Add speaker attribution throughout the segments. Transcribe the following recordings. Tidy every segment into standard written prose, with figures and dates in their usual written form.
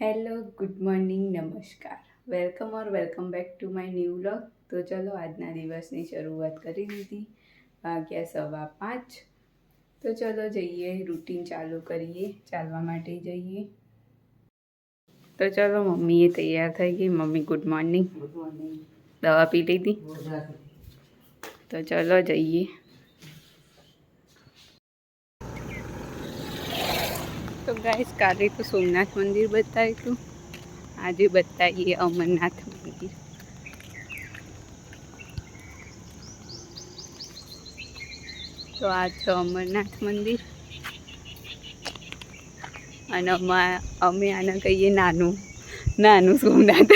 Speaker 1: Hello, good morning, નમસ્કાર, welcome back to my new vlog. તો ચલો આજના દિવસની શરૂઆત કરી દીધી. વાગ્યા 5:15. તો ચલો જઈએ, રૂટીન ચાલુ કરીએ, ચાલવા માટે જઈએ. તો ચલો મમ્મીએ તૈયાર થઈ ગઈ. Mummy good morning. દવા પી લીધી? તો ચલો જઈએ. તો ગાઈસ, કાલે તો સોમનાથ મંદિર બતાવ્યું હતું, આજે બતાવીએ અમરનાથ મંદિર. તો આ છે અમરનાથ મંદિર અને અમે આને કહીએ નાનું સોમનાથ.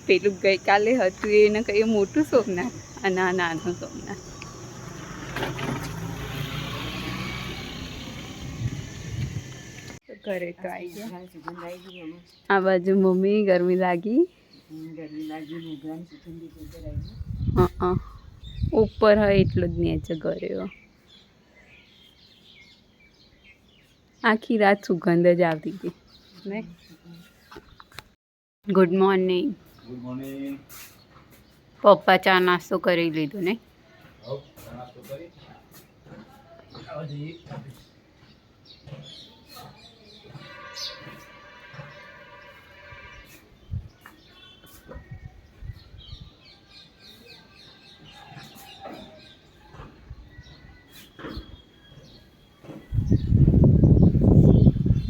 Speaker 1: પેલું ગઈકાલે હતું એને કહીએ મોટું સોમનાથ અને આ નાનું સોમનાથ. ઘરે તો આવી ગયા. આ બાજુ મમ્મી ગરમી લાગી. હા, ઉપર હોય એટલું જ નીચે ઘરે. આખી રાત સુગંધ જ આવતી હતી ને. Good morning. પપ્પા ચા નાસ્તો કરી લીધો ને.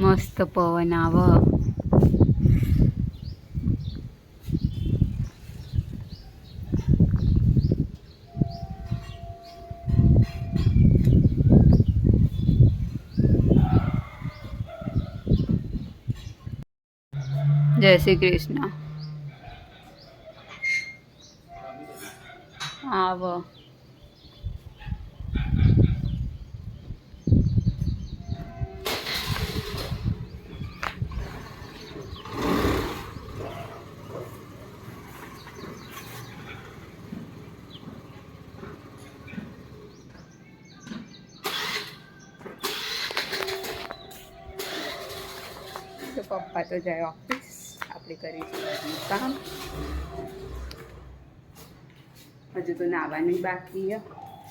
Speaker 1: મસ્ત પવન આવે. જય શ્રી કૃષ્ણ. આવો. તો પપ્પા તો જાય ઓફિસ, આપણે કરીશું કામ. હજુ તો નાહવાનું બાકી છે,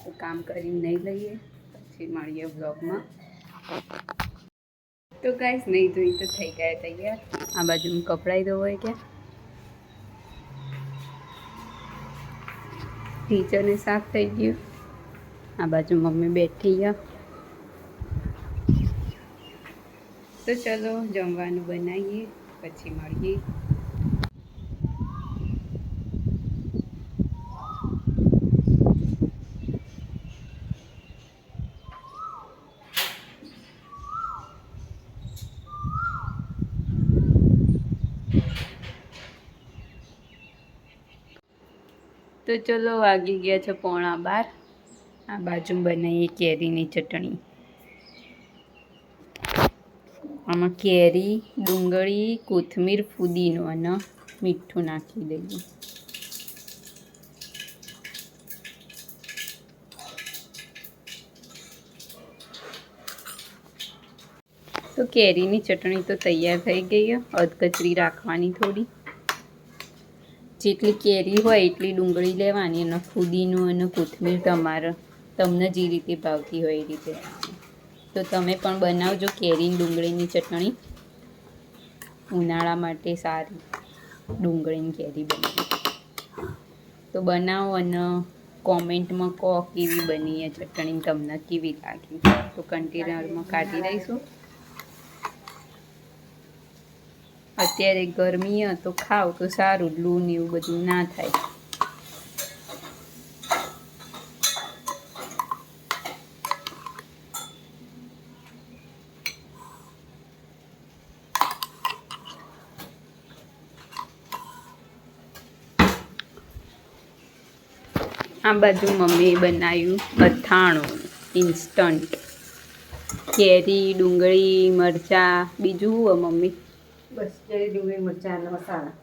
Speaker 1: તો કામ કરીને નહીં લઈએ, પછી મળીએ બ્લોગમાં. તો ગાઈસ, નહીં ધોઈ તો થઈ ગયા તૈયાર. આ બાજુ કપડાં ધોવાઈ ગયા. ટીચરને સાફ થઈ ગયું. આ બાજુ મમ્મી બેઠી છે. તો ચલો જમવાનું બનાવીએ, પછી મળીએ. તો ચલો વાગી ગયા છે 11:15. આ બાજુ બનાવીએ કેરીની ચટણી. આમાં કેરી, ડુંગળી, કોથમીર, ફુદીનો અને મીઠું નાખી દઈએ. તો કેરીની ચટણી તો તૈયાર થઈ ગઈ. અધકચરી રાખવાની થોડી. જેટલી કેરી હોય એટલી ડુંગળી લેવાની અને ફુદીનો અને કોથમીર તમને જે રીતે ભાવતી હોય એ રીતે. તો તમે પણ બનાવજો કેરી ડુંગળીની ચટણી. ઉનાળા માટે સારી ડુંગળીની કેરી બનાવી. તો બનાવો અને કોમેન્ટમાં કહો કેવી બની એ ચટણી, તમને કેવી લાગી. તો કન્ટેનરમાં કાઢી દઈશું. અત્યારે ગરમી તો ખાવ તો સારું, લૂ ને એવું બધું ના થાય. આ બાજુ મમ્મીએ બનાવ્યું અથાણું ઇન્સ્ટન્ટ. કેરી, ડુંગળી, મરચાં, બીજું શું મમ્મી?
Speaker 2: બસ કેરી, ડુંગળી, મરચાં અને મસાલા.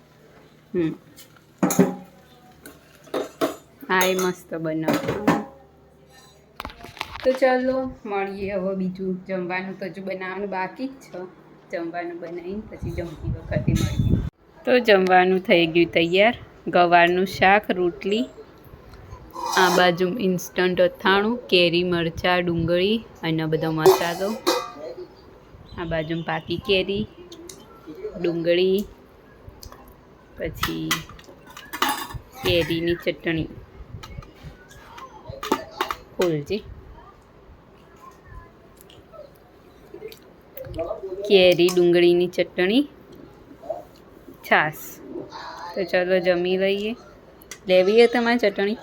Speaker 1: હા, એ મસ્ત બનાવ્યું. તો ચાલો મળીએ હવે. બીજું જમવાનું તો હજુ બનાવવાનું બાકી જ છે. જમવાનું બનાવીને પછી જમતી વખતે મળીએ. તો જમવાનું થઈ ગયું તૈયાર. ગવારનું શાક, રોટલી, આ બાજુ ઇન્સ્ટન્ટ અથાણું, કેરી, મરચાં, ડુંગળી અને બધો મસાલો, આ બાજુ પાકી કેરી, ડુંગળી, પછી કેરીની ચટણી, ખોલજી, કેરી ડુંગળીની ચટણી, છાશ. તો ચલો જમી લઈએ. લેવી છે તમારી ચટણી?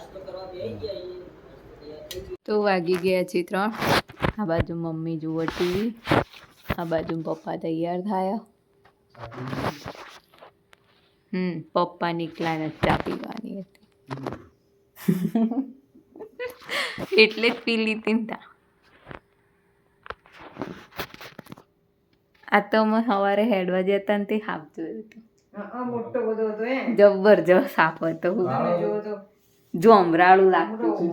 Speaker 1: તો વાગી ગયા છે 3. આ બાજુ મમ્મી જુઓ ટીવી, આ બાજુ પપ્પા તૈયાર થયા. પપ્પા નીકળ્યા નથી, ચા પીવાની હતી એટલે જ પી લીધી ને તા. આ તો અમે સવારે હેડવા જતા ને તે હાફ જોયું હતું.
Speaker 2: મોટો બધો હતો
Speaker 1: જબરજસ્ત સાપ હતો. જોમરાળું લાગતું.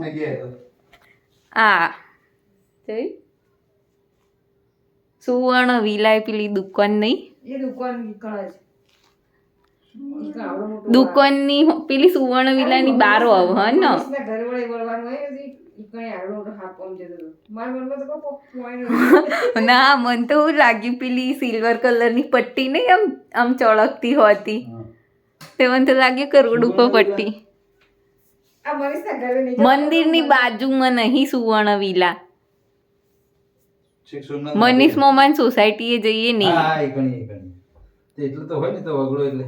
Speaker 1: આ સુવર્ણ વિલાય પેલી દુકાન નહીં,
Speaker 2: એ દુકાન
Speaker 1: દુકાનની પેલી સુવર્ણ વિલાની બારો આવ હ ને. ના મને તો એવું લાગ્યું પેલી સિલ્વર કલરની પટ્ટી નહીં આમ આમ ચળકતી હોતી, તે મને તો લાગ્યું કરોડ ઉપર પટ્ટી. મંદિરની બાજુમાં નહીં સુવર્ણ વિલા. મનીષ મોમાન સોસાયટીએ જઈએ નહીં.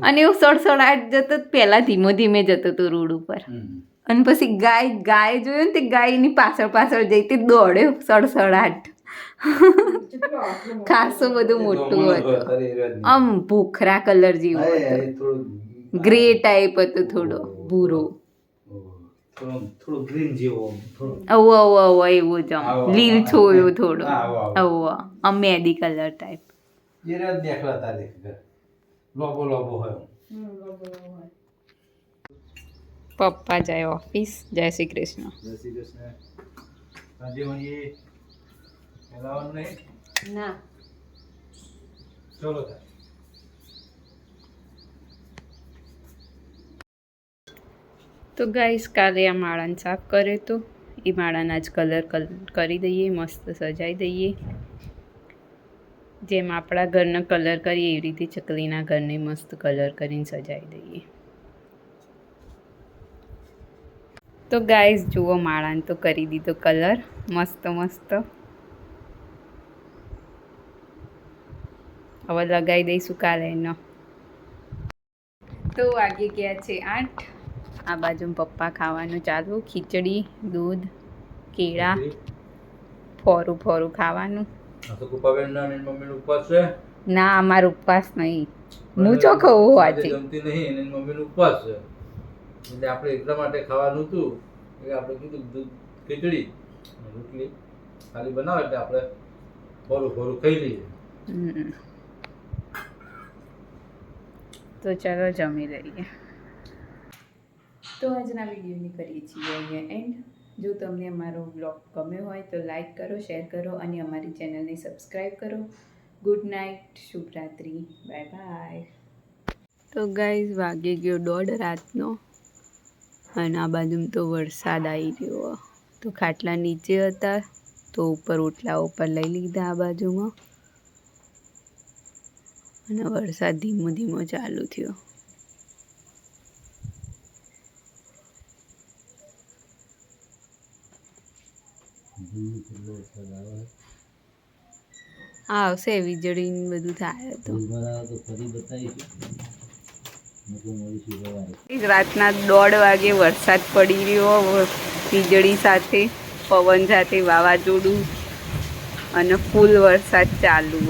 Speaker 1: અને એવું સડસડાટ જતો પહેલા ધીમો ધીમે જતો હતો રોડ ઉપર. અને પછી ગાય જોયું ને તે ગાયની પાછળ જઈ તે દોડ્યો સડસડાટ. ખાસો બધું મોટું હતું, આમ ભૂખરા કલર જેવું હતું, ગ્રે ટાઈપ હતું, થોડો ભૂરો.
Speaker 3: થોડું ગ્રીન જેવો
Speaker 1: એવું જ લીલ છોયું થોડું. આમ મેદી કલર ટાઈપ. પપ્પા જાય ઓફિસ. જય શ્રી કૃષ્ણ.
Speaker 2: ના
Speaker 3: ચલો.
Speaker 1: તો ગાઈસ કાલે આ માળાને સાફ કરે તો એ માળાના જ કલર કરી દઈએ, મસ્ત સજાઈ દઈએ. જેમ આપણા ઘરનો કલર કરીએ એવી રીતે ચકલીના ઘરને મસ્ત કલર કરીને સજાઈ દઈએ. તો ગાઈસ જુઓ, માળાને તો કરી દીધો કલર મસ્ત મસ્ત. હવે લગાવી દઈશું કાલે એનો. તો વાગી ગયા છે 8. આ બાજુ પપ્પા ખાવાનું ચાલુ, ખીચડી, દૂધ, કેળા, ફોરું ખાવાનું. ના અમારો ઉપવાસ નહીં, હું ચો ખાઉં આજે.
Speaker 3: ઉપવાસ છે એટલે આપણે એટલા માટે ખાવાનું હતું એટલે આપણે કીધું દૂધ, ખીચડી, રોટલી ખાલી બનાવે એટલે આપણે ફોરું ખાઈ લઈએ.
Speaker 1: તો ચાલો જમી લઈએ. તો આજના વિડીયોની કરીએ છીએ અહીંયા એન્ડ. જો તમને અમારો બ્લોગ ગમ્યો હોય તો લાઈક કરો, શેર કરો અને અમારી ચેનલને સબસ્ક્રાઈબ કરો. ગુડ નાઇટ, શુભરાત્રિ, બાય બાય. તો ગાઈઝ વાગી ગયો 1:30 રાતનો અને આ બાજુ તો વરસાદ આવી ગયો. તો ખાટલા નીચે હતા તો ઉપર ઓટલા ઉપર લઈ લીધા આ બાજુમાં અને વરસાદ ધીમો ધીમો ચાલુ થયો. આવશે વીજળી બધું થાય તો રાતના 1:30 વાગે વરસાદ પડી રહ્યો, વીજળી સાથે, પવન સાથે, વાવાઝોડું અને ફૂલ વરસાદ ચાલુ.